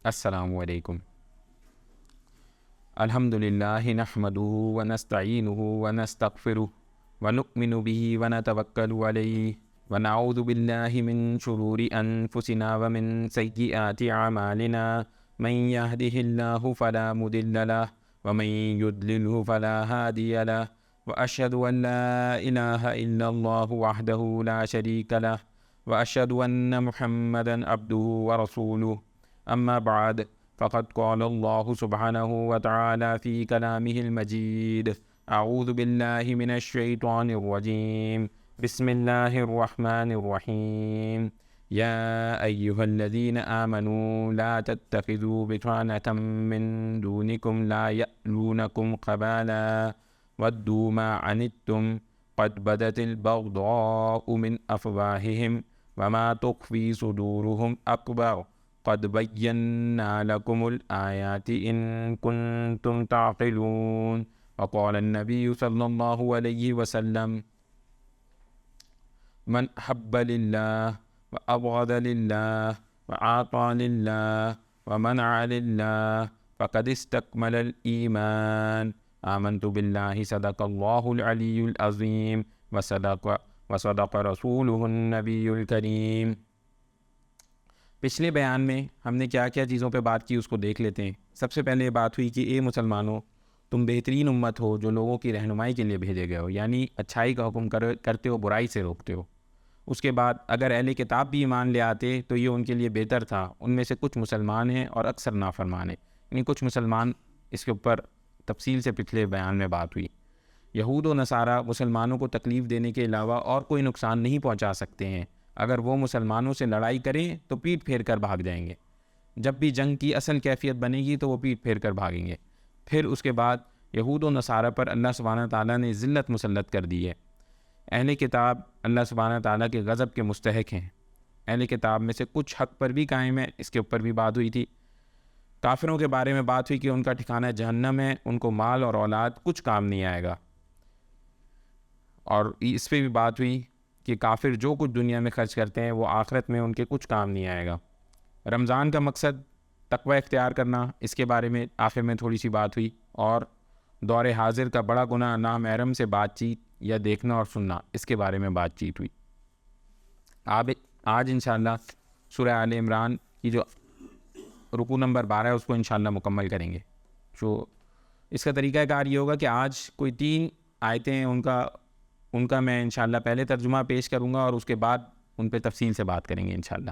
السلام علیکم۔ الحمدللہ نحمدہ ونستعینہ ونستغفرہ ونؤمن بہ ونتوکل علیہ ونعوذ باللہ من شرور انفسنا ومن سیئات اعمالنا من یہدہ اللہ فلا مضل لہ ومن یضللہ فلا ہادی لہ واشہد ان لا الہ الا اللہ وحدہ لا شریک لہ واشہد ان محمدا عبدہ ورسولہ اما بعد فقد قال اللہ سبحانہ وتعالی فی کلامہ المجید اعوذ باللہ من الشیطان الرجیم بسم اللہ الرحمن الرحیم یا ایہا الذین آمنوا لا تتخذوا بطانة من دونکم لا یألونکم خبالا ودوا ما عنتم قد بدت البغضاء من افواہہم وما تخفی صدورہم اکبر قد بینا لکم الآیات ان کنتم تعقلون وقال النبی صلی اللہ علیہ وسلم من حب للہ وابغض للہ وعاطى للہ ومنع للہ فقد استکمل الایمان آمنت باللہ صدق اللہ العلی العظیم وصدق رسولہ النبی الکریم۔ پچھلے بیان میں ہم نے کیا کیا چیزوں پہ بات کی اس کو دیکھ لیتے ہیں۔ سب سے پہلے یہ بات ہوئی کہ اے مسلمانوں، تم بہترین امت ہو جو لوگوں کی رہنمائی کے لیے بھیجے گئے ہو، یعنی اچھائی کا حکم کرتے ہو، برائی سے روکتے ہو۔ اس کے بعد اگر اہل کتاب بھی ایمان لے آتے تو یہ ان کے لیے بہتر تھا، ان میں سے کچھ مسلمان ہیں اور اکثر نافرمان ہیں، یعنی کچھ مسلمان۔ اس کے اوپر تفصیل سے پچھلے بیان میں بات ہوئی۔ یہود و نصارہ مسلمانوں کو تکلیف دینے کے علاوہ اور کوئی نقصان نہیں پہنچا سکتے ہیں۔ اگر وہ مسلمانوں سے لڑائی کریں تو پیٹ پھیر کر بھاگ جائیں گے، جب بھی جنگ کی اصل کیفیت بنے گی تو وہ پیٹ پھیر کر بھاگیں گے۔ پھر اس کے بعد یہود و نصارہ پر اللہ سبحانہ تعالیٰ نے ذلت مسلط کر دی ہے۔ اہل کتاب اللہ سبحانہ تعالیٰ کے غضب کے مستحق ہیں۔ اہل کتاب میں سے کچھ حق پر بھی قائم ہیں، اس کے اوپر بھی بات ہوئی تھی۔ کافروں کے بارے میں بات ہوئی کہ ان کا ٹھکانہ جہنم ہے، ان کو مال اور اولاد کچھ کام نہیں آئے گا۔ اور اس پہ بھی بات ہوئی کہ کافر جو کچھ دنیا میں خرچ کرتے ہیں وہ آخرت میں ان کے کچھ کام نہیں آئے گا۔ رمضان کا مقصد تقوی اختیار کرنا، اس کے بارے میں آخر میں تھوڑی سی بات ہوئی۔ اور دور حاضر کا بڑا گناہ نامحرم سے بات چیت یا دیکھنا اور سننا، اس کے بارے میں بات چیت ہوئی۔ آج انشاءاللہ سورہ آل عمران کی جو رکوع نمبر 12 ہے اس کو انشاءاللہ مکمل کریں گے۔ جو اس کا طریقہ کار یہ ہوگا کہ آج کوئی 3 آیتیں ہیں، ان کا میں انشاءاللہ پہلے ترجمہ پیش کروں گا اور اس کے بعد ان پہ تفصیل سے بات کریں گے انشاءاللہ۔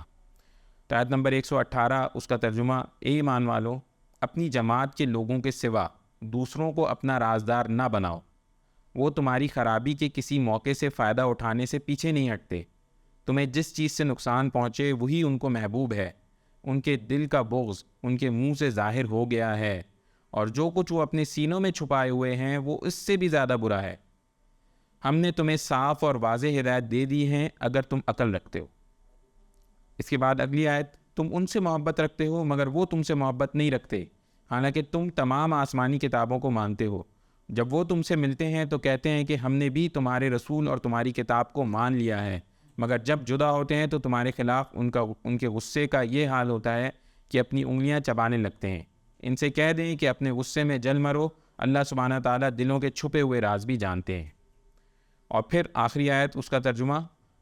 تو آیت نمبر 118 اس کا ترجمہ، اے ایمان والو، اپنی جماعت کے لوگوں کے سوا دوسروں کو اپنا رازدار نہ بناؤ، وہ تمہاری خرابی کے کسی موقع سے فائدہ اٹھانے سے پیچھے نہیں ہٹتے، تمہیں جس چیز سے نقصان پہنچے وہی ان کو محبوب ہے، ان کے دل کا بغض ان کے منہ سے ظاہر ہو گیا ہے، اور جو کچھ وہ اپنے سینوں میں چھپائے ہوئے ہیں وہ اس سے بھی زیادہ برا ہے۔ ہم نے تمہیں صاف اور واضح ہدایت دے دی ہیں اگر تم عقل رکھتے ہو۔ اس کے بعد اگلی آیت، تم ان سے محبت رکھتے ہو مگر وہ تم سے محبت نہیں رکھتے، حالانکہ تم تمام آسمانی کتابوں کو مانتے ہو۔ جب وہ تم سے ملتے ہیں تو کہتے ہیں کہ ہم نے بھی تمہارے رسول اور تمہاری کتاب کو مان لیا ہے، مگر جب جدا ہوتے ہیں تو تمہارے خلاف ان کے غصے کا یہ حال ہوتا ہے کہ اپنی انگلیاں چبانے لگتے ہیں۔ ان سے کہہ دیں کہ اپنے غصے میں جل مرو، اللہ سبحانہ تعالیٰ دلوں کے چھپے ہوئے راز بھی جانتے ہیں۔ اور پھر آخری آیت اس کا ترجمہ،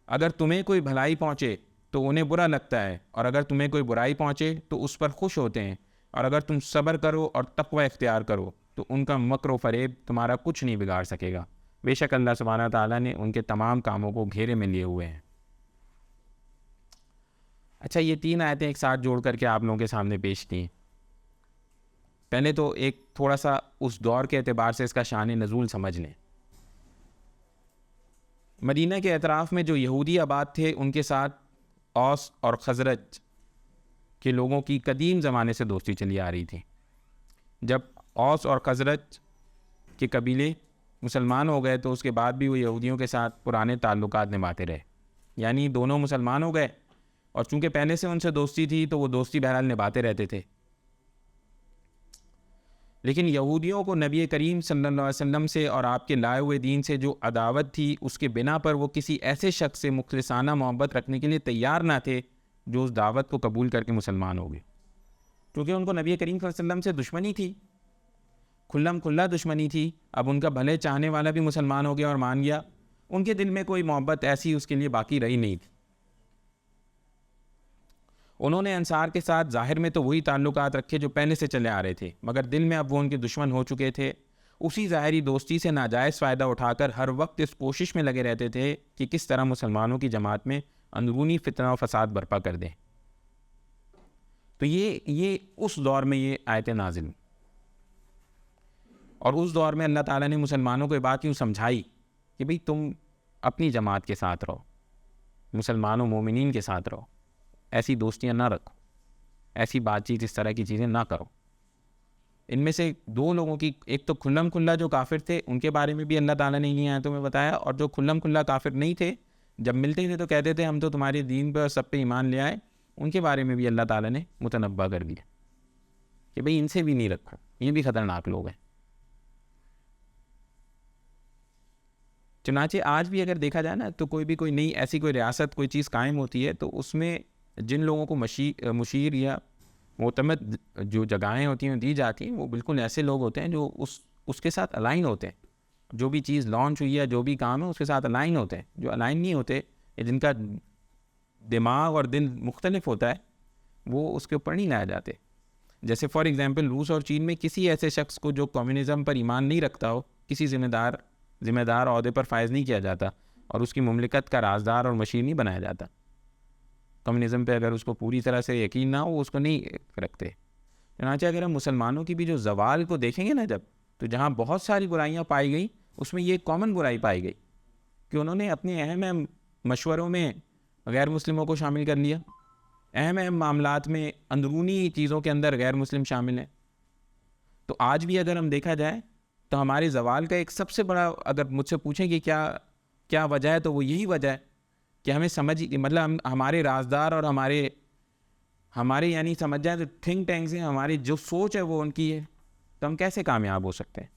اگر تمہیں کوئی بھلائی پہنچے تو انہیں برا لگتا ہے، اور اگر تمہیں کوئی برائی پہنچے تو اس پر خوش ہوتے ہیں، اور اگر تم صبر کرو اور تقوی اختیار کرو تو ان کا مکر و فریب تمہارا کچھ نہیں بگاڑ سکے گا، بے شک اللہ سبحانہ تعالیٰ نے ان کے تمام کاموں کو گھیرے میں لیے ہوئے ہیں۔ اچھا، یہ 3 آیتیں ایک ساتھ جوڑ کر کے آپ لوگوں کے سامنے پیش کی ہیں۔ پہلے تو ایک تھوڑا سا اس دور کے اعتبار سے اس کا شان نزول سمجھ لیں۔ مدینہ کے اطراف میں جو یہودی آباد تھے ان کے ساتھ اوس اور خزرج کے لوگوں کی قدیم زمانے سے دوستی چلی آ رہی تھی۔ جب اوس اور خزرج کے قبیلے مسلمان ہو گئے تو اس کے بعد بھی وہ یہودیوں کے ساتھ پرانے تعلقات نبھاتے رہے، یعنی دونوں مسلمان ہو گئے، اور چونکہ پہلے سے ان سے دوستی تھی تو وہ دوستی بہرحال نبھاتے رہتے تھے۔ لیکن یہودیوں کو نبی کریم صلی اللہ علیہ وسلم سے اور آپ کے لائے ہوئے دین سے جو عداوت تھی، اس کے بنا پر وہ کسی ایسے شخص سے مخلصانہ محبت رکھنے کے لیے تیار نہ تھے جو اس دعوت کو قبول کر کے مسلمان ہو گئے۔ کیونکہ ان کو نبی کریم صلی اللہ علیہ وسلم سے دشمنی تھی، کھلم کھلا دشمنی تھی. اب ان کا بھلے چاہنے والا بھی مسلمان ہو گیا اور مان گیا، ان کے دل میں کوئی محبت ایسی اس کے لیے باقی رہی نہیں تھی. انہوں نے انصار کے ساتھ ظاہر میں تو وہی تعلقات رکھے جو پہلے سے چلے آ رہے تھے، مگر دل میں اب وہ ان کے دشمن ہو چکے تھے. اسی ظاہری دوستی سے ناجائز فائدہ اٹھا کر ہر وقت اس کوشش میں لگے رہتے تھے کہ کس طرح مسلمانوں کی جماعت میں اندرونی فتنہ و فساد برپا کر دیں. تو یہ اس دور میں یہ آیتیں نازل ہوئیں، اور اس دور میں اللہ تعالیٰ نے مسلمانوں کو یہ بات یوں سمجھائی کہ بھئی تم اپنی جماعت کے ساتھ رہو، مسلمانوں مومنین کے ساتھ رہو، ایسی دوستیاں نہ رکھو، ایسی بات چیت اس طرح کی چیزیں نہ کرو. ان میں سے دو لوگوں کی، ایک تو کھلم کھلا جو کافر تھے ان کے بارے میں بھی اللہ تعالیٰ نے انہیں آیتوں میں بتایا، اور جو کھلم کھلا کافر نہیں تھے جب ملتے تھے تو کہتے تھے ہم تو تمہارے دین پہ اور سب پہ ایمان لے آئے، ان کے بارے میں بھی اللہ تعالیٰ نے متنبہ کر دیا کہ بھئی ان سے بھی نہیں رکھو، یہ بھی خطرناک لوگ ہیں. چنانچہ آج بھی اگر دیکھا جائے نا تو کوئی نئی ایسی کوئی ریاست کوئی چیز قائم ہوتی ہے تو اس میں جن لوگوں کو مشیر یا معتمد جو جگہیں ہوتی ہیں دی جاتی ہیں وہ بالکل ایسے لوگ ہوتے ہیں جو اس کے ساتھ الائن ہوتے ہیں. جو بھی چیز لانچ ہوئی ہے، جو بھی کام ہے اس کے ساتھ الائن ہوتے ہیں. جو الائن نہیں ہوتے یا جن کا دماغ اور دل مختلف ہوتا ہے وہ اس کے اوپر نہیں لائے جاتے. جیسے فار ایگزامپل روس اور چین میں کسی ایسے شخص کو جو کمیونزم پر ایمان نہیں رکھتا ہو کسی ذمہ دار عہدے پر فائز نہیں کیا جاتا، اور اس کی مملکت کا رازدار اور مشیر نہیں بنایا جاتا. کمیونزم پہ اگر اس کو پوری طرح سے یقین نہ ہو اس کو نہیں رکھتے. چنانچہ اگر ہم مسلمانوں کی بھی جو زوال کو دیکھیں گے نا جب، تو جہاں بہت ساری برائیاں پائی گئیں اس میں یہ کامن برائی پائی گئی کہ انہوں نے اپنے اہم مشوروں میں غیر مسلموں کو شامل کر لیا. اہم معاملات میں اندرونی چیزوں کے اندر غیر مسلم شامل ہیں. تو آج بھی اگر ہم دیکھا جائے تو ہمارے زوال کا ایک سب سے بڑا، اگر مجھ سے پوچھیں کہ کیا وجہ ہے، تو وہ یہی وجہ ہے کہ ہمیں مطلب ہمارے رازدار اور ہمارے یعنی سمجھ جائیں تو تھنک ٹینکس ہیں، ہماری جو سوچ ہے وہ ان کی ہے، تو ہم کیسے کامیاب ہو سکتے ہیں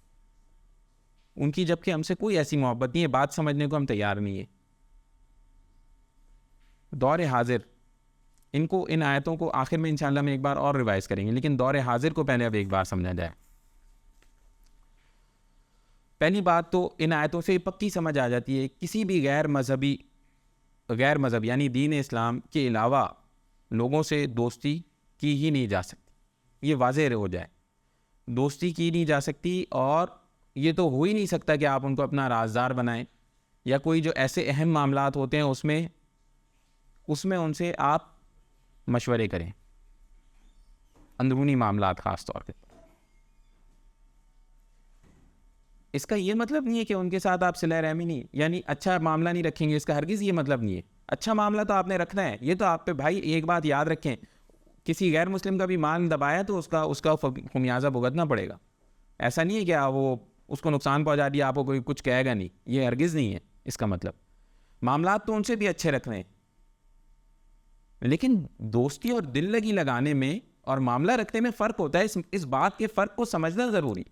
ان کی، جبکہ ہم سے کوئی ایسی محبت نہیں ہے، بات سمجھنے کو ہم تیار نہیں ہے. دور حاضر ان آیتوں کو آخر میں انشاءاللہ میں ایک بار اور ریوائز کریں گے، لیکن دور حاضر کو پہلے اب ایک بار سمجھا جائے. پہلی بات تو ان آیتوں سے پکی سمجھ آ جاتی ہے کسی بھی غیر مذہب یعنی دین اسلام کے علاوہ لوگوں سے دوستی کی ہی نہیں جا سکتی. یہ واضح ہو جائے، دوستی کی نہیں جا سکتی، اور یہ تو ہو ہی نہیں سکتا کہ آپ ان کو اپنا رازدار بنائیں، یا کوئی جو ایسے اہم معاملات ہوتے ہیں اس میں ان سے آپ مشورے کریں، اندرونی معاملات خاص طور پہ. اس کا یہ مطلب نہیں ہے کہ ان کے ساتھ آپ صلہ رحمی نہیں، یعنی اچھا معاملہ نہیں رکھیں گے، اس کا ہرگز یہ مطلب نہیں ہے. اچھا معاملہ تو آپ نے رکھنا ہے. یہ تو آپ پہ بھائی ایک بات یاد رکھیں، کسی غیر مسلم کا بھی مال دبایا تو اس کا خمیازہ بھگتنا پڑے گا. ایسا نہیں ہے کہ وہ اس کو نقصان پہنچا دیا آپ کو کوئی کچھ کہے گا نہیں، یہ ہرگز نہیں ہے اس کا مطلب. معاملات تو ان سے بھی اچھے رکھنے ہیں، لیکن دوستی اور دل لگی لگانے میں اور معاملہ رکھنے میں فرق ہوتا ہے. اس بات کے فرق کو سمجھنا ضروری.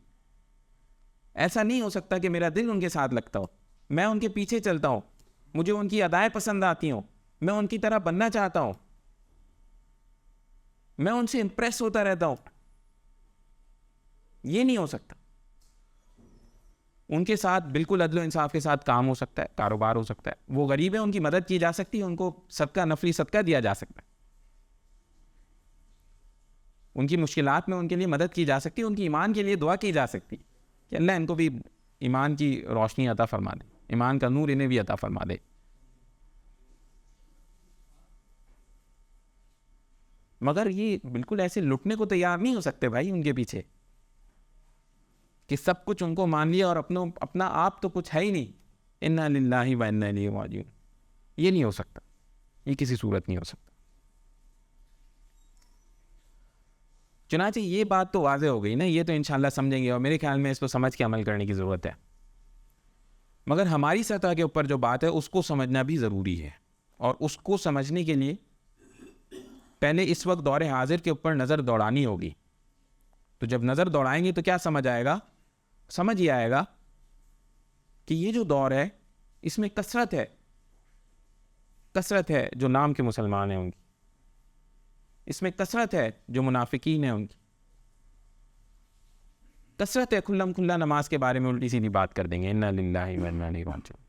ایسا نہیں ہو سکتا کہ میرا دل ان کے ساتھ لگتا ہو، میں ان کے پیچھے چلتا ہوں، مجھے ان کی ادائیں پسند آتی ہوں، میں ان کی طرح بننا چاہتا ہوں، میں ان سے امپریس ہوتا رہتا ہوں. یہ نہیں ہو سکتا. ان کے ساتھ بالکل عدل و انصاف کے ساتھ کام ہو سکتا ہے، کاروبار ہو سکتا ہے. وہ غریب ہے، ان کی مدد کی جا سکتی ہے، ان کو صدقہ، نفلی صدقہ دیا جا سکتا ہے، ان کی مشکلات میں ان کے لیے مدد کی جا سکتی ہے، ان کی ایمان کے لیے دعا کی جا سکتی کہ اللہ ان کو بھی ایمان کی روشنی عطا فرما دے، ایمان کا نور انہیں بھی عطا فرما دے. مگر یہ بالکل ایسے لٹنے کو تیار نہیں ہو سکتے بھائی ان کے پیچھے کہ سب کچھ ان کو مان لیا اور اپنا آپ تو کچھ ہے ہی نہیں. انا للہ و انا الیہ راجعون. یہ نہیں ہو سکتا، یہ کسی صورت نہیں ہو سکتا. چنانچہ یہ بات تو واضح ہو گئی نا، یہ تو انشاءاللہ سمجھیں گے، اور میرے خیال میں اس کو سمجھ کے عمل کرنے کی ضرورت ہے. مگر ہماری سطح کے اوپر جو بات ہے اس کو سمجھنا بھی ضروری ہے، اور اس کو سمجھنے کے لیے پہلے اس وقت دور حاضر کے اوپر نظر دوڑانی ہوگی. تو جب نظر دوڑائیں گے تو کیا سمجھ آئے گا؟ سمجھ یہ آئے گا کہ یہ جو دور ہے اس میں کثرت ہے جو نام کے مسلمان ہیں ان کی. اس میں کثرت ہے جو منافقین ہیں ان کی کثرت ہے، کھلم کھلا نماز کے بارے میں الٹی سیدھی بات کر دیں گے، انا للہ و انا الیہ راجعون۔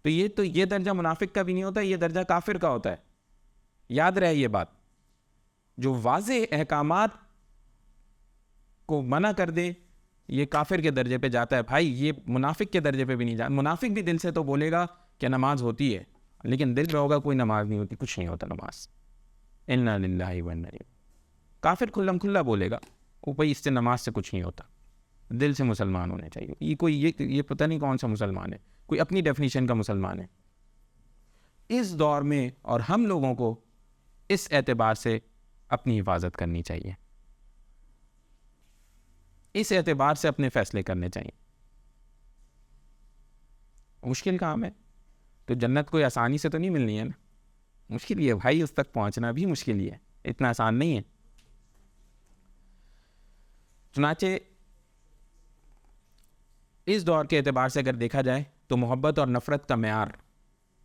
تو یہ درجہ منافق کا بھی نہیں ہوتا، یہ درجہ کافر کا ہوتا ہے۔ یاد رہے یہ بات، جو واضح احکامات کو منع کر دے یہ کافر کے درجے پہ جاتا ہے بھائی، یہ منافق کے درجے پہ بھی نہیں جاتا۔ منافق بھی دل سے تو بولے گا کہ نماز ہوتی ہے، لیکن دل میں ہوگا کوئی نماز نہیں ہوتی، کچھ نہیں ہوتا نماز، انا للہ و انا الیہ۔ کافر کھلم کھلا بولے گا وہ بھائی اس سے نماز سے کچھ نہیں ہوتا، دل سے مسلمان ہونے چاہیے۔ یہ پتہ نہیں کون سا مسلمان ہے، کوئی اپنی ڈیفینیشن کا مسلمان ہے۔ اس دور میں اور ہم لوگوں کو اس اعتبار سے اپنی حفاظت کرنی چاہیے، اس اعتبار سے اپنے فیصلے کرنے چاہیے۔ مشکل کام ہے تو جنت کوئی آسانی سے تو نہیں ملنی ہے نا، مشکل ہی ہے بھائی، اس تک پہنچنا بھی مشکل ہی ہے، اتنا آسان نہیں ہے۔ چنانچہ اس دور کے اعتبار سے اگر دیکھا جائے تو محبت اور نفرت کا معیار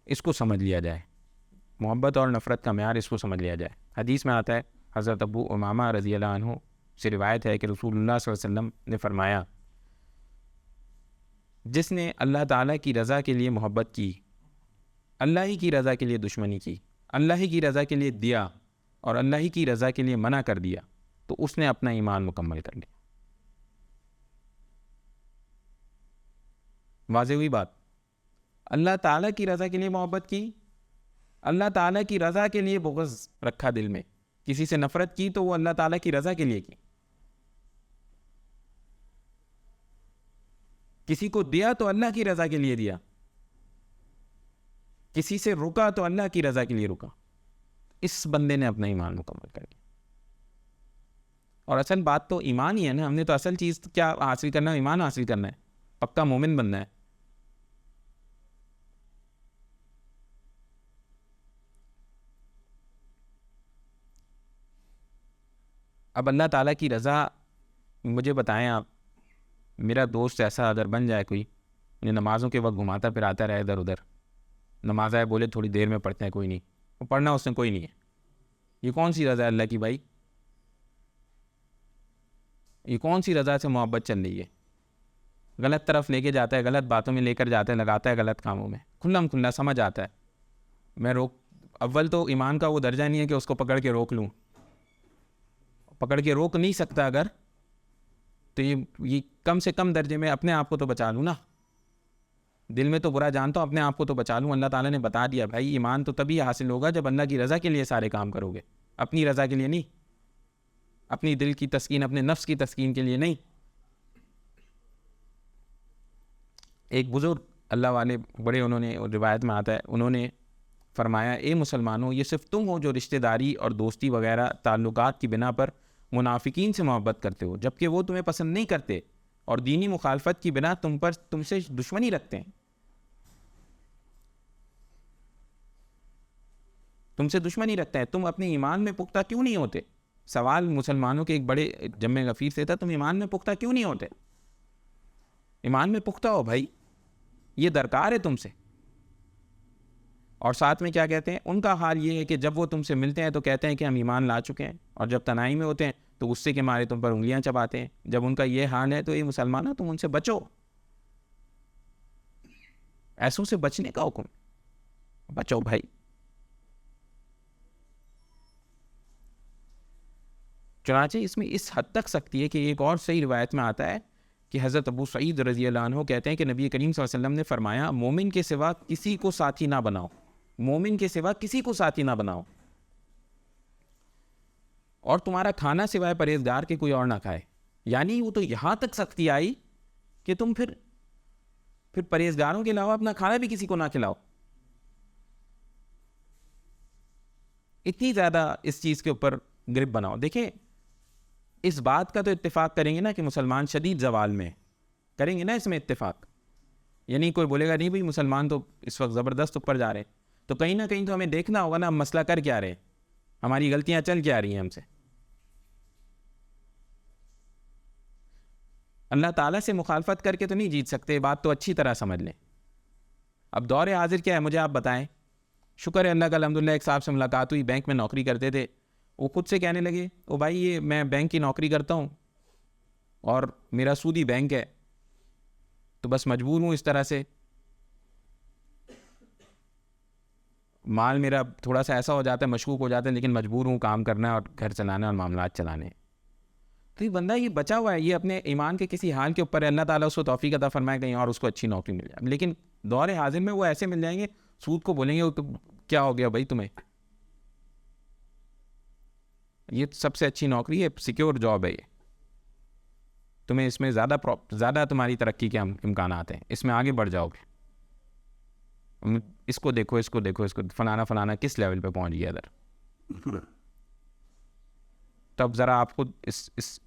اس کو سمجھ لیا جائے، محبت اور نفرت کا معیار اس کو سمجھ لیا جائے۔ حدیث میں آتا ہے، حضرت ابو امامہ رضی اللہ عنہ سے روایت ہے کہ رسول اللہ صلی اللہ علیہ وسلم نے فرمایا، جس نے اللہ تعالیٰ کی رضا کے لیے محبت کی، اللہ ہی کی رضا کے لیے دشمنی کی، اللہ ہی کی رضا کے لیے دیا اور اللہ ہی کی رضا کے لیے منع کر دیا، تو اس نے اپنا ایمان مکمل کر لیا۔ واضح ہوئی بات، اللہ تعالیٰ کی رضا کے لیے محبت کی، اللہ تعالیٰ کی رضا کے لیے بغض رکھا دل میں، کسی سے نفرت کی تو وہ اللہ تعالیٰ کی رضا کے لیے کی، کسی کو دیا تو اللہ کی رضا کے لیے دیا، کسی سے رکا تو اللہ کی رضا کے لیے رکا، اس بندے نے اپنا ایمان مکمل کر لیا۔ اور اصل بات تو ایمان ہی ہے نا، ہم نے تو اصل چیز کیا حاصل کرنا ہے؟ ایمان حاصل کرنا ہے، پکا مومن بننا ہے۔ اب اللہ تعالیٰ کی رضا مجھے بتائیں آپ، میرا دوست ایسا اگر بن جائے کوئی، نمازوں کے وقت گھماتا پھر آتا رہے ادھر ادھر، نماز آئے بولے تھوڑی دیر میں پڑھتے ہیں، کوئی نہیں، وہ پڑھنا اس نے کوئی نہیں ہے، یہ کون سی رضا ہے اللہ کی بھائی؟ یہ کون سی رضا سے محبت چل رہی ہے؟ غلط طرف لے کے جاتا ہے، غلط باتوں میں لے کر جاتا ہے، لگاتا ہے غلط کاموں میں، کھلم کھلا سمجھ آتا ہے۔ میں اول تو ایمان کا وہ درجہ نہیں ہے کہ اس کو پکڑ کے روک لوں، پکڑ کے روک نہیں سکتا اگر، تو یہ کم سے کم درجے میں اپنے آپ کو تو بچا لوں نا، دل میں تو برا جانتا ہوں، اپنے آپ کو تو بچا لوں۔ اللہ تعالیٰ نے بتا دیا بھائی، ایمان تو تبھی حاصل ہوگا جب اللہ کی رضا کے لیے سارے کام کرو گے، اپنی رضا کے لیے نہیں، اپنی دل کی تسکین، اپنے نفس کی تسکین کے لیے نہیں۔ ایک بزرگ اللہ والے بڑے، انہوں نے روایت میں آتا ہے، انہوں نے فرمایا، اے مسلمانوں، یہ صرف تم ہو جو رشتہ داری اور دوستی وغیرہ تعلقات کی بنا پر منافقین سے محبت کرتے ہو، جبکہ وہ تمہیں پسند نہیں کرتے اور دینی مخالفت کی بنا تم سے دشمنی رکھتے ہیں، تم سے دشمنی رکھتے ہیں۔ تم اپنے ایمان میں پختہ کیوں نہیں ہوتے؟ سوال مسلمانوں کے ایک بڑے جمع غفیر سے تھا، تم ایمان میں پختہ کیوں نہیں ہوتے؟ ایمان میں پختہ ہو بھائی، یہ درکار ہے تم سے۔ اور ساتھ میں کیا کہتے ہیں؟ ان کا حال یہ ہے کہ جب وہ تم سے ملتے ہیں تو کہتے ہیں کہ ہم ایمان لا چکے ہیں، اور جب تنہائی میں ہوتے ہیں تو غصے کے مارے تم پر انگلیاں چباتے ہیں۔ جب ان کا یہ حال ہے تو یہ مسلمانوں تم ان سے بچو، ایسوں سے بچنے کا حکم، بچو بھائی۔ چنانچہ اس میں اس حد تک سختی ہے کہ ایک اور صحیح روایت میں آتا ہے کہ حضرت ابو سعید رضی اللہ عنہ کہتے ہیں کہ نبی کریم صلی اللہ علیہ وسلم نے فرمایا، مومن کے سوا کسی کو ساتھی نہ بناؤ، مومن کے سوا کسی کو ساتھی نہ بناؤ، اور تمہارا کھانا سوائے پرہیزگار کے کوئی اور نہ کھائے۔ یعنی وہ تو یہاں تک سختی آئی کہ تم پھر پرہیزگاروں کے علاوہ اپنا کھانا بھی کسی کو نہ کھلاؤ۔ اتنی زیادہ اس چیز کے اوپر گرپ بناؤ۔ دیکھیں، اس بات کا تو اتفاق کریں گے نا کہ مسلمان شدید زوال میں کریں گے نا، اس میں اتفاق، یعنی کوئی بولے گا نہیں بھائی مسلمان تو اس وقت زبردست اوپر جا رہے ہیں، تو کہیں نہ کہیں تو ہمیں دیکھنا ہوگا نا ہم مسئلہ کر کیا رہے ہیں، ہماری غلطیاں چل کیا رہی ہیں ہم سے۔ اللہ تعالیٰ سے مخالفت کر کے تو نہیں جیت سکتے، بات تو اچھی طرح سمجھ لیں۔ اب دور حاضر کیا ہے مجھے آپ بتائیں، شکر ہے اللہ کا الحمدللہ، ایک صاحب سے ملاقات ہوئی، بینک میں نوکری کرتے تھے، وہ خود سے کہنے لگے او بھائی یہ میں بینک کی نوکری کرتا ہوں اور میرا سودی بینک ہے، تو بس مجبور ہوں اس طرح سے، مال میرا تھوڑا سا ایسا ہو جاتا ہے، مشکوک ہو جاتا ہے، لیکن مجبور ہوں کام کرنا اور گھر چلانا اور معاملات چلانے. تو یہ بندہ یہ بچا ہوا ہے، یہ اپنے ایمان کے کسی حال کے اوپر ہے، اللہ تعالیٰ اس کو توفیق عطا فرمائے کہیں اور اس کو اچھی نوکری مل جائے. لیکن دور حاضر میں وہ ایسے مل جائیں گے، سود کو بولیں گے کیا ہو گیا بھائی تمہیں، یہ سب سے اچھی نوکری ہے، سیکیور جاب ہے، یہ تمہیں اس میں زیادہ تمہاری ترقی کے امکانات ہیں، اس میں آگے بڑھ جاؤ گے، اس کو دیکھو اس کو دیکھو، اس کو فلانا کس لیول پہ پہنچ گیا ادھر. تب ذرا آپ خود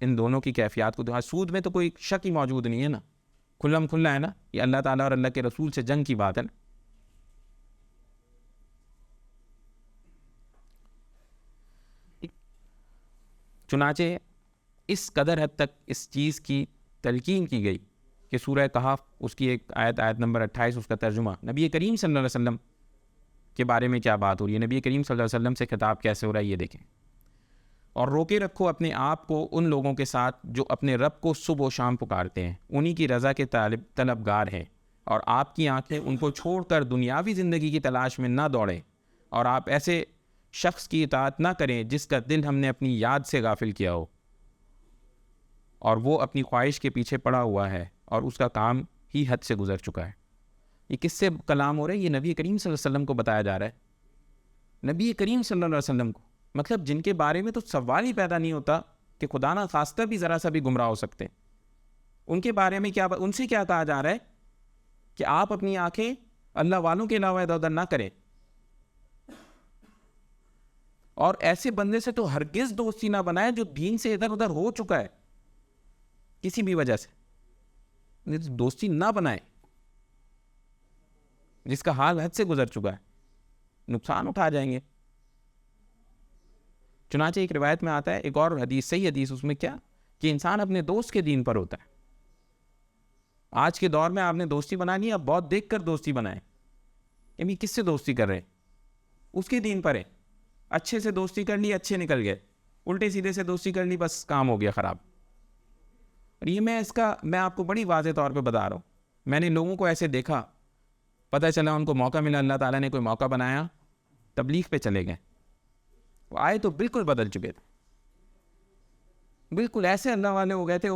ان دونوں کی کیفیات کو سود میں تو کوئی شک ہی موجود نہیں ہے نا، کھلم کھلا ہے نا، یہ اللہ تعالیٰ اور اللہ کے رسول سے جنگ کی بات ہے نا. چنانچہ اس قدر حد تک اس چیز کی تلقین کی گئی کہ سورہ کہف اس کی ایک آیت نمبر 28 اس کا ترجمہ، نبی کریم صلی اللہ علیہ وسلم کے بارے میں کیا بات ہو رہی ہے، نبی کریم صلی اللہ علیہ وسلم سے خطاب کیسے ہو رہا ہے یہ دیکھیں. اور روکے رکھو اپنے آپ کو ان لوگوں کے ساتھ جو اپنے رب کو صبح و شام پکارتے ہیں، انہی کی رضا کے طلبگار ہیں، اور آپ کی آنکھیں ان کو چھوڑ کر دنیاوی زندگی کی تلاش میں نہ دوڑیں، اور آپ ایسے شخص کی اطاعت نہ کریں جس کا دل ہم نے اپنی یاد سے غافل کیا ہو اور وہ اپنی خواہش کے پیچھے پڑا ہوا ہے اور اس کا کام ہی حد سے گزر چکا ہے. یہ کس سے کلام ہو رہا ہے؟ یہ نبی کریم صلی اللہ علیہ وسلم کو بتایا جا رہا ہے، نبی کریم صلی اللہ علیہ وسلم کو، مطلب جن کے بارے میں تو سوال ہی پیدا نہیں ہوتا کہ خدا نہ خواستہ بھی ذرا سا بھی گمراہ ہو سکتے ہیں، ان کے بارے میں ان سے کیا کہا جا رہا ہے کہ آپ اپنی آنکھیں اللہ والوں کے علاوہ ادھر ادھر نہ کریں، اور ایسے بندے سے تو ہرگز دوستی نہ بنائے جو دین سے ادھر ادھر ہو چکا ہے کسی بھی وجہ سے، دوستی نہ بنائے جس کا حال حد سے گزر چکا ہے، نقصان اٹھا جائیں گے. چنانچہ ایک روایت میں آتا ہے، ایک اور حدیث، صحیح حدیث، اس میں کیا کہ انسان اپنے دوست کے دین پر ہوتا ہے. آج کے دور میں آپ نے دوستی بنانی ہے، اب بہت دیکھ کر دوستی بنائیں، یعنی کس سے دوستی کر رہے ہیں، اس کے دین پر ہے. اچھے سے دوستی کر لی، اچھے نکل گئے، الٹے سیدھے سے دوستی کر لی، بس کام ہو گیا خراب. اور یہ میں آپ کو بڑی واضح طور پہ بتا رہا ہوں، میں نے لوگوں کو ایسے دیکھا، پتہ چلا ان کو موقع ملا، اللہ تعالیٰ نے کوئی موقع بنایا، تبلیغ پہ چلے گئے، وہ آئے تو بالکل بدل چکے تھے، بالکل ایسے اللہ والے ہو گئے تھے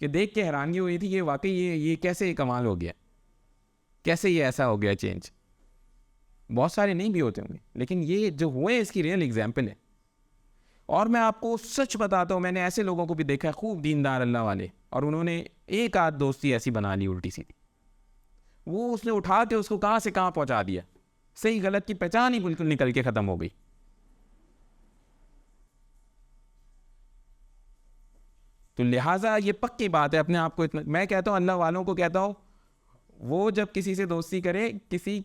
کہ دیکھ کے حیرانگی ہوئی تھی کہ واقعی یہ کیسے کمال ہو گیا، کیسے یہ ایسا ہو گیا چینج. بہت سارے نہیں بھی ہوتے ہوں گے، لیکن یہ جو ہوئے اس کی ریئل ایگزامپل ہے. اور میں آپ کو سچ بتاتا ہوں، میں نے ایسے لوگوں کو بھی دیکھا ہے، خوب دیندار اللہ والے، اور انہوں نے ایک آدھ دوستی ایسی بنا لی الٹی سیدھی، وہ اس نے اٹھا کے اس کو کہاں سے کہاں پہنچا دیا، صحیح غلط کی پہچان ہی بالکل نکل کے ختم ہو گئی. تو لہٰذا یہ پکی بات ہے، اپنے آپ کو میں کہتا ہوں، اللہ والوں کو کہتا ہوں، وہ جب کسی سے دوستی کرے، کسی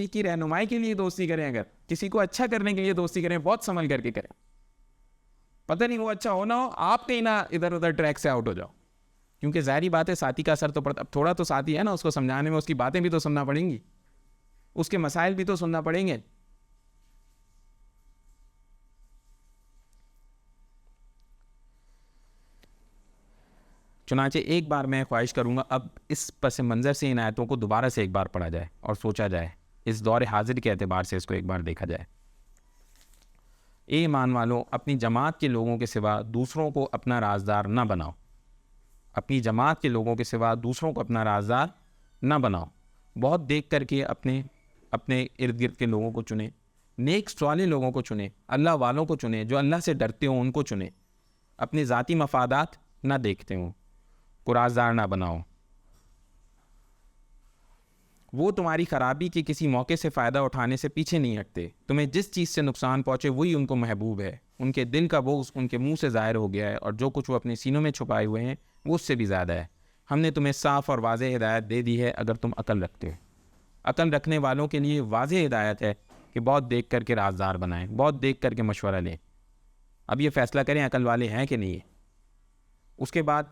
کی رہنمائی کے لیے دوستی کریں، اگر کسی کو اچھا کرنے کے لیے دوستی کریں، بہت سنبھل کر کے کریں. پتہ نہیں وہ اچھا ہونا ہو، آپ کہیں نہ ادھر ادھر ٹریک سے آؤٹ ہو جاؤ، کیونکہ ظاہری بات ہے ساتھی کا اثر تو پڑتا، اب تھوڑا تو ساتھی ہے نا، اس کو سمجھانے میں اس کی باتیں بھی تو سننا پڑیں گی، اس کے مسائل بھی تو سننا پڑیں گے. چنانچہ ایک بار میں خواہش کروں گا اب اس پس منظر سے ان آیتوں کو دوبارہ سے ایک بار پڑھا جائے اور سوچا جائے، اس دور حاضر کے اعتبار سے اس کو ایک بار دیکھا جائے. اے ایمان والوں، اپنی جماعت کے لوگوں کے سوا دوسروں کو اپنا رازدار نہ بناؤ، اپنی جماعت کے لوگوں کے سوا دوسروں کو اپنا رازدار نہ بناؤ. بہت دیکھ کر کے اپنے ارد گرد کے لوگوں کو چنیں، نیک سوالے لوگوں کو چنیں، اللہ والوں کو چنیں، جو اللہ سے ڈرتے ہوں ان کو چنیں، اپنے ذاتی مفادات نہ دیکھتے ہوں، کو رازدار نہ بناؤ. وہ تمہاری خرابی کے کسی موقع سے فائدہ اٹھانے سے پیچھے نہیں ہٹتے، تمہیں جس چیز سے نقصان پہنچے وہی ان کو محبوب ہے، ان کے دل کا بغض ان کے منہ سے ظاہر ہو گیا ہے، اور جو کچھ وہ اپنے سینوں میں چھپائے ہوئے ہیں وہ اس سے بھی زیادہ ہے. ہم نے تمہیں صاف اور واضح ہدایت دے دی ہے اگر تم عقل رکھتے ہو. عقل رکھنے والوں کے لیے واضح ہدایت ہے کہ بہت دیکھ کر کے رازدار بنائیں، بہت دیکھ کر کے مشورہ لیں، اب یہ فیصلہ کریں عقل والے ہیں کہ نہیں ہے. اس کے بعد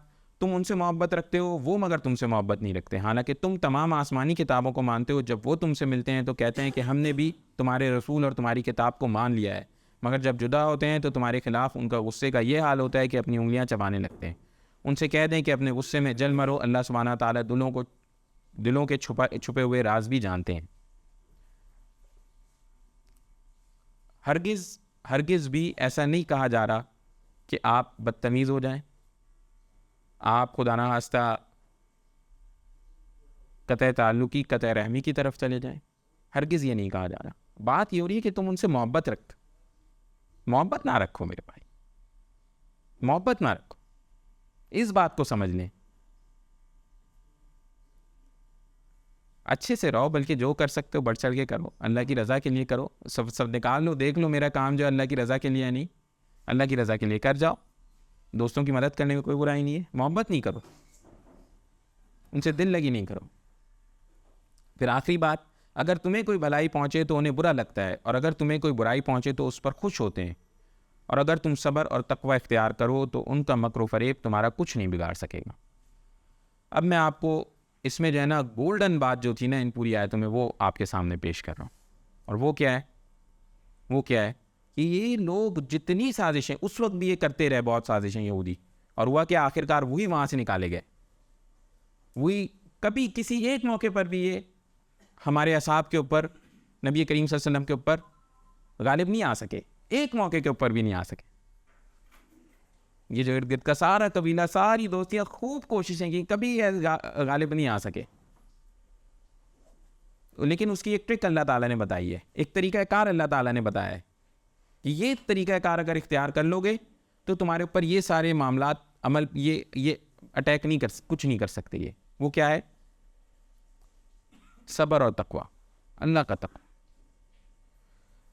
تم ان سے محبت رکھتے ہو، وہ مگر تم سے محبت نہیں رکھتے، حالانکہ تم تمام آسمانی کتابوں کو مانتے ہو۔ جب وہ تم سے ملتے ہیں تو کہتے ہیں کہ ہم نے بھی تمہارے رسول اور تمہاری کتاب کو مان لیا ہے، مگر جب جدا ہوتے ہیں تو تمہارے خلاف ان کا غصے کا یہ حال ہوتا ہے کہ اپنی انگلیاں چبانے لگتے ہیں۔ ان سے کہہ دیں کہ اپنے غصے میں جل مرو، اللہ سبحانہ تعالیٰ دلوں کے چھپے ہوئے راز بھی جانتے ہیں۔ ہرگز بھی ایسا نہیں کہا جا رہا کہ آپ بدتمیز ہو جائیں، آپ خدا نخواستہ قطع تعلقی، قطع رحمی کی طرف چلے جائیں، ہرگز یہ نہیں کہا جا رہا۔ بات یہ ہو رہی ہے کہ تم ان سے محبت نہ رکھو میرے بھائی، محبت نہ رکھو، اس بات کو سمجھ لیں۔ اچھے سے رہو، بلکہ جو کر سکتے ہو بڑھ چڑھ کے کرو، اللہ کی رضا کے لیے کرو، سب نکال لو، دیکھ لو میرا کام جو اللہ کی رضا کے لیے ہے، نہیں اللہ کی رضا کے لیے کر جاؤ۔ دوستوں کی مدد کرنے میں کوئی برائی نہیں ہے، محبت نہیں کرو، ان سے دل لگی نہیں کرو۔ پھر آخری بات، اگر تمہیں کوئی بھلائی پہنچے تو انہیں برا لگتا ہے، اور اگر تمہیں کوئی برائی پہنچے تو اس پر خوش ہوتے ہیں، اور اگر تم صبر اور تقوی اختیار کرو تو ان کا مکر و فریب تمہارا کچھ نہیں بگاڑ سکے گا۔ اب میں آپ کو اس میں جو ہے نا گولڈن بات جو تھی نا ان پوری آیتوں میں، وہ آپ کے سامنے پیش کر رہا ہوں۔ اور وہ کیا ہے کہ یہ لوگ جتنی سازشیں اس وقت بھی یہ کرتے رہے، بہت سازشیں یہودی، اور ہوا کہ آخرکار وہی وہاں سے نکالے گئے۔ وہی کبھی کسی ایک موقع پر بھی یہ ہمارے اصحاب کے اوپر، نبی کریم صلی اللہ علیہ وسلم کے اوپر غالب نہیں آ سکے، ایک موقع کے اوپر بھی نہیں آ سکے۔ یہ جو ارد گرد کا سارا قبیلہ، ساری دوستیاں خوب کوششیں کی، کبھی غالب نہیں آ سکے۔ لیکن اس کی ایک ٹرک اللہ تعالیٰ نے بتائی ہے، ایک طریقہ کار اللہ تعالیٰ نے بتایا ہے کہ یہ طریقہ کار اگر اختیار کر لو گے تو تمہارے اوپر یہ سارے معاملات عمل یہ اٹیک نہیں کچھ نہیں کر سکتے۔ یہ وہ کیا ہے؟ صبر اور تقوی، اللہ کا تقوی۔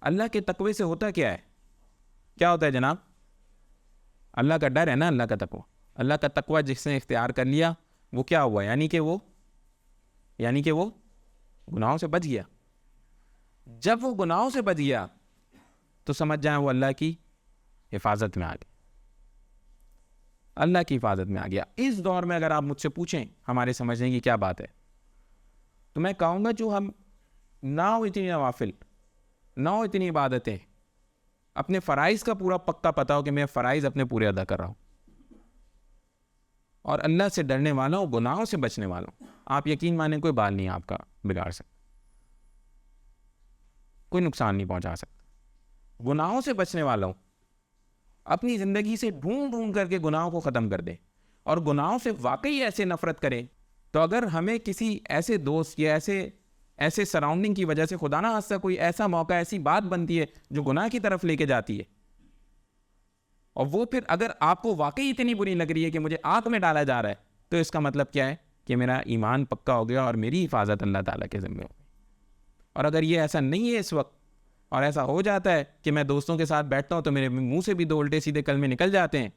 اللہ کے تقوی سے ہوتا کیا ہوتا ہے جناب؟ اللہ کا ڈر ہے نا، اللہ کا تقوی۔ اللہ کا تقوی جس نے اختیار کر لیا وہ کیا ہوا؟ یعنی کہ وہ گناہوں سے بچ گیا۔ جب وہ گناہوں سے بچ گیا تو سمجھ جائیں وہ اللہ کی حفاظت میں آ گیا، اللہ کی حفاظت میں آ گیا۔ اس دور میں اگر آپ مجھ سے پوچھیں ہمارے سمجھنے کی کیا بات ہے، تو میں کہوں گا جو ہم نہ ہو اتنی نوافل، نہ ہو اتنی عبادتیں، اپنے فرائض کا پورا پکا پتا ہو کہ میں فرائض اپنے پورے ادا کر رہا ہوں، اور اللہ سے ڈرنے والا ہوں، گناہوں سے بچنے والا ہوں، آپ یقین مانیں کوئی بال نہیں آپ کا بگاڑ سکتا، کوئی نقصان نہیں پہنچا سکتا۔ گناہوں سے بچنے والا ہوں، اپنی زندگی سے ڈھونڈ کر کے گناہوں کو ختم کر دیں، اور گناہوں سے واقعی ایسے نفرت کریں۔ تو اگر ہمیں کسی ایسے دوست یا ایسے سراؤنڈنگ کی وجہ سے خدا نہ خواستہ کوئی ایسا موقع، ایسی بات بنتی ہے جو گناہ کی طرف لے کے جاتی ہے، اور وہ پھر اگر آپ کو واقعی اتنی بری لگ رہی ہے کہ مجھے آگ میں ڈالا جا رہا ہے، تو اس کا مطلب کیا ہے کہ میرا ایمان پکا ہو گیا اور میری حفاظت اللہ تعالیٰ کے ذمہ ہو گئی۔ اور اگر یہ ایسا نہیں ہے اس وقت، اور ایسا ہو جاتا ہے کہ میں دوستوں کے ساتھ بیٹھتا ہوں تو میرے منہ سے بھی 2 الٹے سیدھے کلمے نکل جاتے ہیں،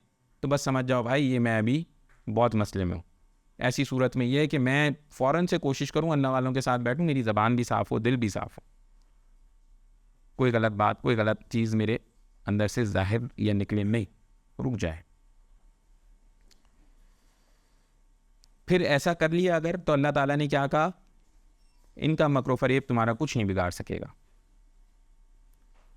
تو بس سمجھ جاؤ بھائی یہ میں ابھی بہت مسئلے میں ہوں۔ ایسی صورت میں یہ ہے کہ میں فوراً سے کوشش کروں اللہ والوں کے ساتھ بیٹھوں، میری زبان بھی صاف ہو، دل بھی صاف ہو، کوئی غلط بات، کوئی غلط چیز میرے اندر سے ظاہر یا نکلے نہیں، رک جائے۔ پھر ایسا کر لیا اگر، تو اللہ تعالیٰ نے کیا کہا؟ ان کا مکر و فریب تمہارا کچھ نہیں بگاڑ سکے گا۔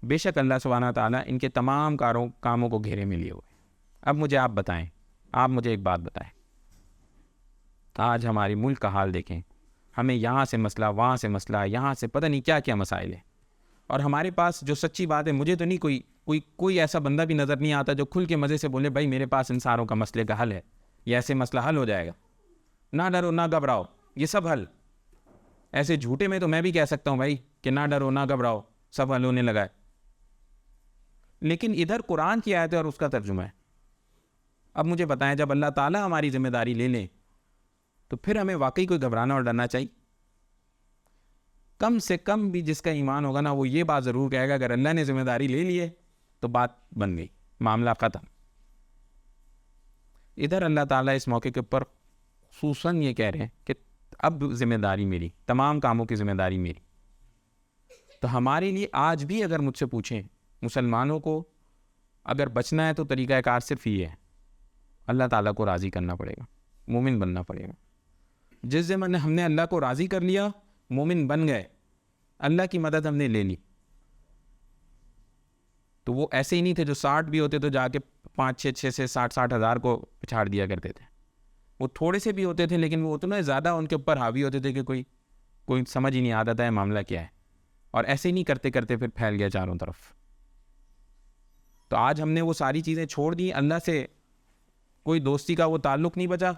بے شک اللہ سبحانہ تعالیٰ ان کے تمام کاموں کو گھیرے میں لیے ہوئے۔ اب مجھے آپ بتائیں، آپ مجھے ایک بات بتائیں، آج ہماری ملک کا حال دیکھیں، ہمیں یہاں سے مسئلہ، وہاں سے مسئلہ، یہاں سے پتہ نہیں کیا کیا مسائل ہیں، اور ہمارے پاس جو سچی بات ہے، مجھے تو نہیں کوئی ایسا بندہ بھی نظر نہیں آتا جو کھل کے مزے سے بولے بھائی میرے پاس ان ساروں کا مسئلے کا حل ہے، یہ ایسے مسئلہ حل ہو جائے گا، نہ ڈرو نہ گھبراؤ، یہ سب حل۔ ایسے جھوٹے میں تو میں بھی کہہ سکتا ہوں بھائی کہ نہ ڈرو نہ گھبراؤ، سب حل ہونے لگا ہے، لیکن ادھر قرآن کی آیت ہے اور اس کا ترجمہ ہے۔ اب مجھے بتائیں، جب اللہ تعالیٰ ہماری ذمہ داری لے لیں تو پھر ہمیں واقعی کوئی گھبرانا اور ڈرنا چاہیے؟ کم سے کم بھی جس کا ایمان ہوگا نا، وہ یہ بات ضرور کہے گا اگر اللہ نے ذمہ داری لے لی ہے تو بات بن گئی، معاملہ ختم۔ ادھر اللہ تعالیٰ اس موقع کے اوپر خصوصاً یہ کہہ رہے ہیں کہ اب ذمہ داری میری، تمام کاموں کی ذمہ داری میری۔ تو ہمارے لیے آج بھی اگر مجھ سے پوچھیں، مسلمانوں کو اگر بچنا ہے تو طریقہ کار صرف یہ ہے، اللہ تعالیٰ کو راضی کرنا پڑے گا۔ مومن بننا پڑے گا. جس زمانے ہم نے اللہ کو راضی کر لیا, مومن بن گئے, اللہ کی مدد ہم نے لے لی. تو وہ ایسے ہی نہیں تھے جو 60 بھی ہوتے تو جا کے 5-6 سے 60 ہزار کو پچھاڑ دیا کرتے تھے. وہ تھوڑے سے بھی ہوتے تھے لیکن وہ اتنا زیادہ ان کے اوپر حاوی ہوتے تھے کہ کوئی سمجھ ہی نہیں آتا تھا معاملہ کیا ہے, اور ایسے ہی نہیں کرتے کرتے پھر پھیل گیا چاروں طرف. تو آج ہم نے وہ ساری چیزیں چھوڑ دی, اللہ سے کوئی دوستی کا وہ تعلق نہیں بچا,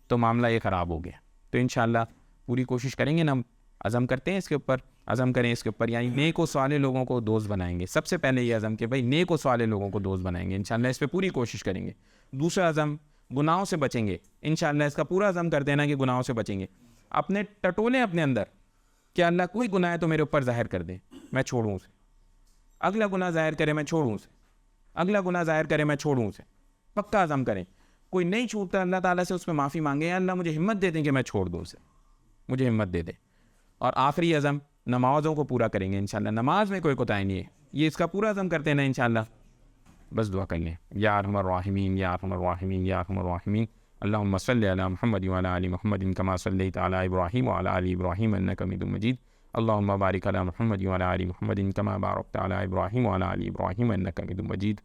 تو معاملہ یہ خراب ہو گیا. تو انشاءاللہ پوری کوشش کریں گے نا, ہم عزم کرتے ہیں اس کے اوپر, عزم کریں اس کے اوپر, یعنی نیک و صالح لوگوں کو دوست بنائیں گے. سب سے پہلے یہ عزم کہ بھائی نیک و صالح لوگوں کو دوست بنائیں گے, انشاءاللہ اس پہ پوری کوشش کریں گے. دوسرا عزم, گناہوں سے بچیں گے, انشاءاللہ اس کا پورا عزم کر دینا کہ گناہوں سے بچیں گے. اپنے ٹٹولیں اپنے اندر کہ اللہ کوئی گناہ ہے تو میرے اوپر ظاہر کر دے, میں چھوڑوں اسے. اگلا گناہ ظاہر کرے میں چھوڑوں اسے, اگلا گناہ ظاہر کرے میں چھوڑوں اسے. پکا عزم کریں. کوئی نہیں چھوٹتا اللہ تعالیٰ سے اس میں معافی مانگے, یا اللہ مجھے ہمت دے دیں کہ میں چھوڑ دوں اسے, مجھے ہمت دے دے. اور آخری عزم, نمازوں کو پورا کریں گے انشاءاللہ. نماز میں کوئی کوتاہی نہیں ہے, یہ اس کا پورا عزم کرتے ہیں نا انشاءاللہ. بس دعا کر لیں, یا ارحم الراحمین یا ارحم الراحمین یا ارحم الراحمین. اللہم صلی علی محمد وعلی آل محمد کما صلیت علی ابراہیم وعلی آل ابراہیم انک حمید مجید. اللہم بارک علی محمد وعلی آل محمد کما بارکت علی ابراہیم وعلی آل ابراہیم انک حمید مجید.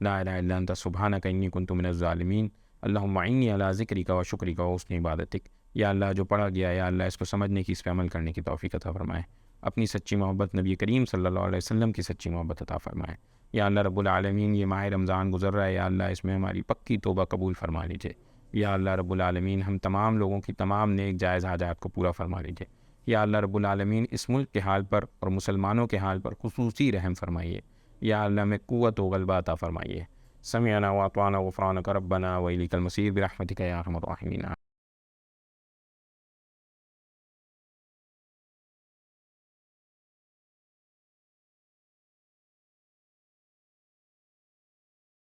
لا الہ الا انت سبحانک انی کنت من الظالمین. اللہم اعنی علی ذکرک و شکرک و حسن عبادتک. یا اللہ جو پڑھا گیا یا اللہ اس کو سمجھنے کی, اس پہ عمل کرنے کی توفیق عطا فرمائے. اپنی سچی محبت نبی کریم صلی اللہ علیہ وسلم کی سچی محبت عطا فرمائے. یا اللہ رب العالمین یہ ماہ رمضان گزر رہا ہے, یا اللہ اس میں ہماری پکی توبہ قبول فرما لیجیے. یا اللہ رب العالمین ہم تمام لوگوں کی تمام نیک جائز حاجات کو پورا فرما لیجیے. یا اللہ رب العالمین اس ملک کے حال پر اور مسلمانوں کے حال پر خصوصی رحم فرمائیے. یا اللہ میں قوت و غلبہ عطا فرمائیے. سمعنا واطعنا غفرانک ربنا و الیک المصیر برحمتک یا ارحم الراحمین.